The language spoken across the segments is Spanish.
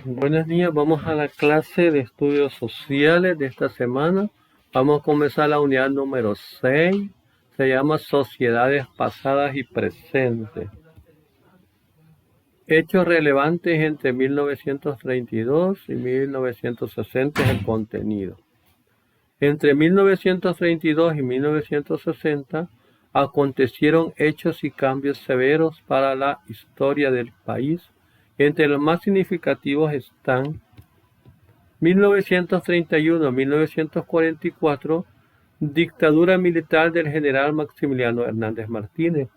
Buenos días, vamos a la clase de estudios sociales de esta semana. Vamos a comenzar la unidad número 6. Se llama Sociedades pasadas y presentes. Hechos relevantes entre 1932 y 1960 es el contenido. Entre 1932 y 1960 acontecieron hechos y cambios severos para la historia del país. Entre los más significativos están 1931-1944, dictadura militar del general Maximiliano Hernández Martínez.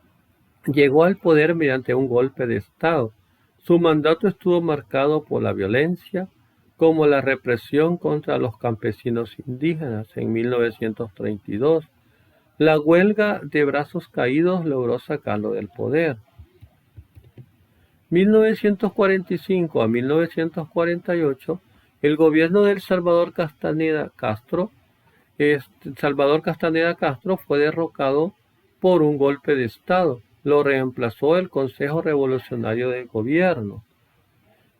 Llegó al poder mediante un golpe de Estado. Su mandato estuvo marcado por la violencia, como la represión contra los campesinos indígenas en 1932. La huelga de brazos caídos logró sacarlo del poder. 1945 a 1948, el gobierno de Salvador Castaneda Castro fue derrocado por un golpe de Estado. Lo reemplazó el Consejo Revolucionario del Gobierno.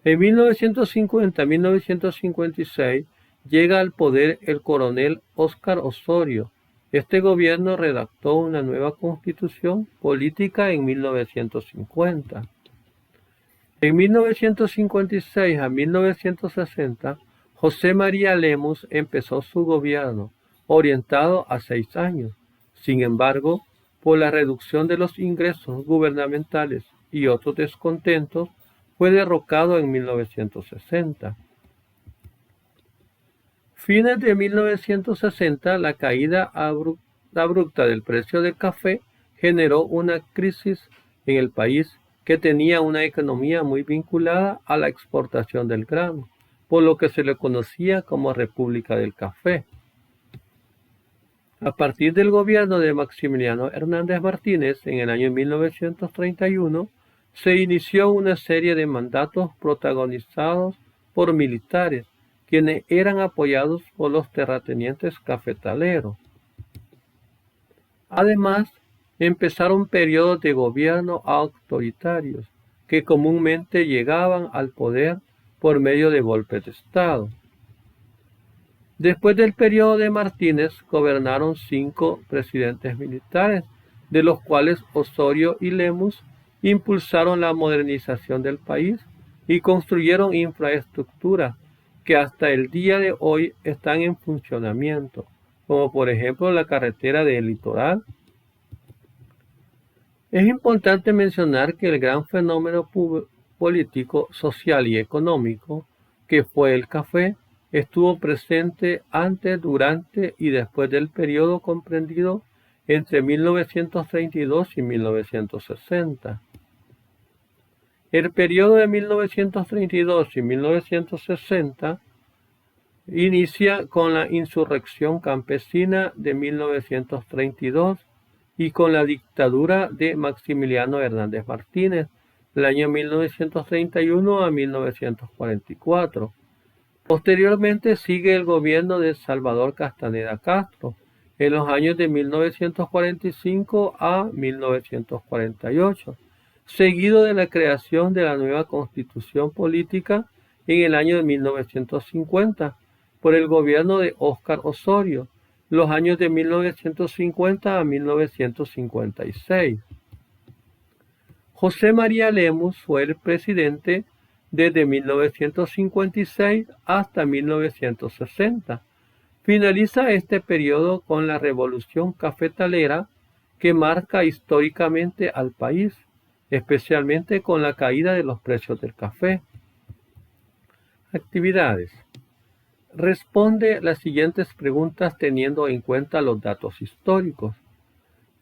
En 1950 a 1956 llega al poder el coronel Óscar Osorio. Este gobierno redactó una nueva constitución política en 1950. En 1956 a 1960, José María Lemus empezó su gobierno, orientado a 6 años. Sin embargo, por la reducción de los ingresos gubernamentales y otros descontentos, fue derrocado en 1960. Fines de 1960, la caída abrupta del precio del café generó una crisis en el país que tenía una economía muy vinculada a la exportación del grano, por lo que se le conocía como República del Café. A partir del gobierno de Maximiliano Hernández Martínez en el año 1931, se inició una serie de mandatos protagonizados por militares, quienes eran apoyados por los terratenientes cafetaleros. Además, empezaron periodos de gobierno autoritarios, que comúnmente llegaban al poder por medio de golpes de Estado. Después del periodo de Martínez, gobernaron 5 presidentes militares, de los cuales Osorio y Lemus impulsaron la modernización del país y construyeron infraestructuras que hasta el día de hoy están en funcionamiento, como por ejemplo la carretera del Litoral. Es importante mencionar que el gran fenómeno político, social y económico que fue el café estuvo presente antes, durante y después del periodo comprendido entre 1932 y 1960. El periodo de 1932 y 1960 inicia con la insurrección campesina de 1932 y con la dictadura de Maximiliano Hernández Martínez, del año 1931 a 1944. Posteriormente sigue el gobierno de Salvador Castaneda Castro, en los años de 1945 a 1948, seguido de la creación de la nueva Constitución Política en el año de 1950 por el gobierno de Óscar Osorio, los años de 1950 a 1956. José María Lemus fue el presidente desde 1956 hasta 1960. Finaliza este periodo con la Revolución Cafetalera que marca históricamente al país, especialmente con la caída de los precios del café. Actividades. Responde las siguientes preguntas teniendo en cuenta los datos históricos.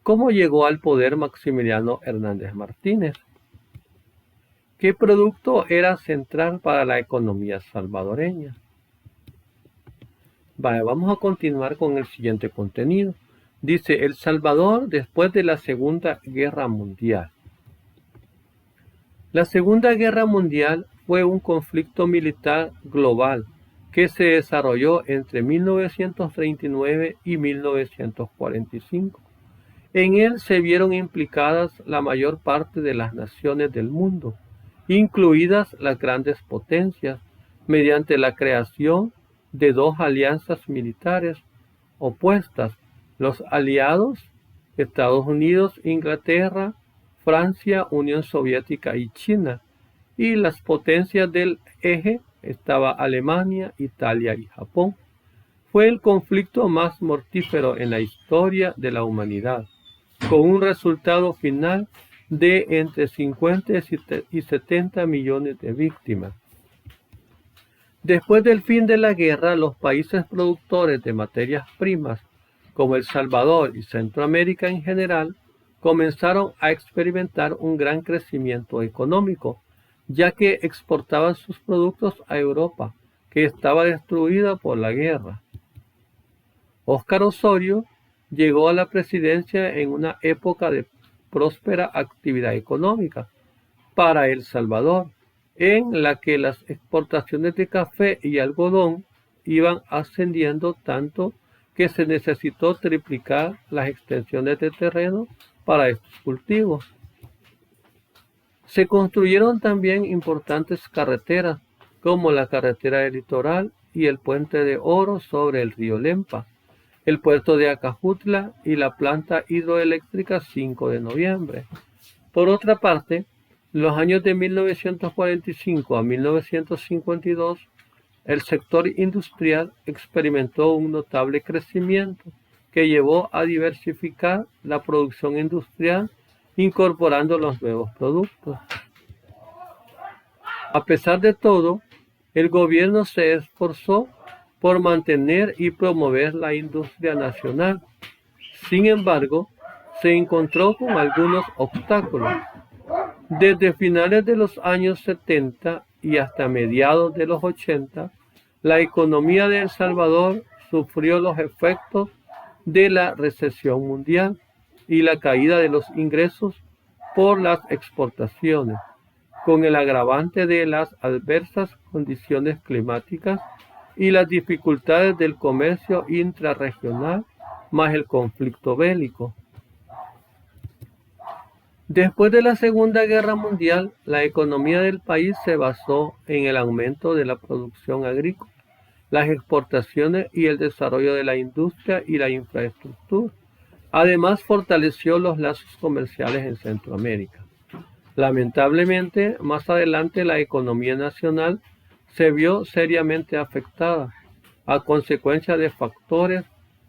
¿Cómo llegó al poder Maximiliano Hernández Martínez? ¿Qué producto era central para la economía salvadoreña? Vale, vamos a continuar con el siguiente contenido. Dice, El Salvador después de la Segunda Guerra Mundial. La Segunda Guerra Mundial fue un conflicto militar global que se desarrolló entre 1939 y 1945. En él se vieron implicadas la mayor parte de las naciones del mundo, incluidas las grandes potencias, mediante la creación de dos alianzas militares opuestas: los aliados Estados Unidos, Inglaterra, Francia, Unión Soviética y China, y las potencias del eje estaba Alemania, Italia y Japón. Fue el conflicto más mortífero en la historia de la humanidad, con un resultado final de entre 50 y 70 millones de víctimas. Después del fin de la guerra, los países productores de materias primas, como El Salvador y Centroamérica en general, comenzaron a experimentar un gran crecimiento económico, ya que exportaban sus productos a Europa, que estaba destruida por la guerra. Óscar Osorio llegó a la presidencia en una época de próspera actividad económica para El Salvador, en la que las exportaciones de café y algodón iban ascendiendo tanto que se necesitó triplicar las extensiones de terreno para estos cultivos. Se construyeron también importantes carreteras, como la carretera del Litoral y el Puente de Oro sobre el río Lempa, el puerto de Acajutla y la planta hidroeléctrica 5 de noviembre. Por otra parte, los años de 1945 a 1952, el sector industrial experimentó un notable crecimiento que llevó a diversificar la producción industrial, incorporando los nuevos productos. A pesar de todo, el gobierno se esforzó por mantener y promover la industria nacional. Sin embargo, se encontró con algunos obstáculos. Desde finales de los años 70 y hasta mediados de los 80, la economía de El Salvador sufrió los efectos de la recesión mundial y la caída de los ingresos por las exportaciones, con el agravante de las adversas condiciones climáticas y las dificultades del comercio intrarregional, más el conflicto bélico. Después de la Segunda Guerra Mundial, la economía del país se basó en el aumento de la producción agrícola, las exportaciones y el desarrollo de la industria y la infraestructura. Además, fortaleció los lazos comerciales en Centroamérica. Lamentablemente, más adelante la economía nacional se vio seriamente afectada a consecuencia de factores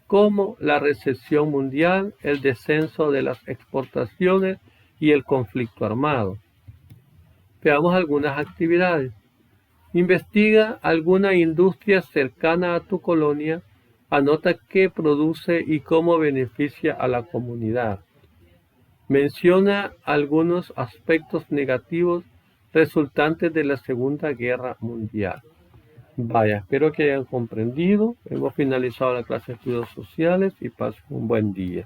como la recesión mundial, el descenso de las exportaciones y el conflicto armado. Veamos algunas actividades. Investiga alguna industria cercana a tu colonia, anota qué produce y cómo beneficia a la comunidad. Menciona algunos aspectos negativos resultantes de la Segunda Guerra Mundial. Vaya, espero que hayan comprendido. Hemos finalizado la clase de estudios sociales y pasen un buen día.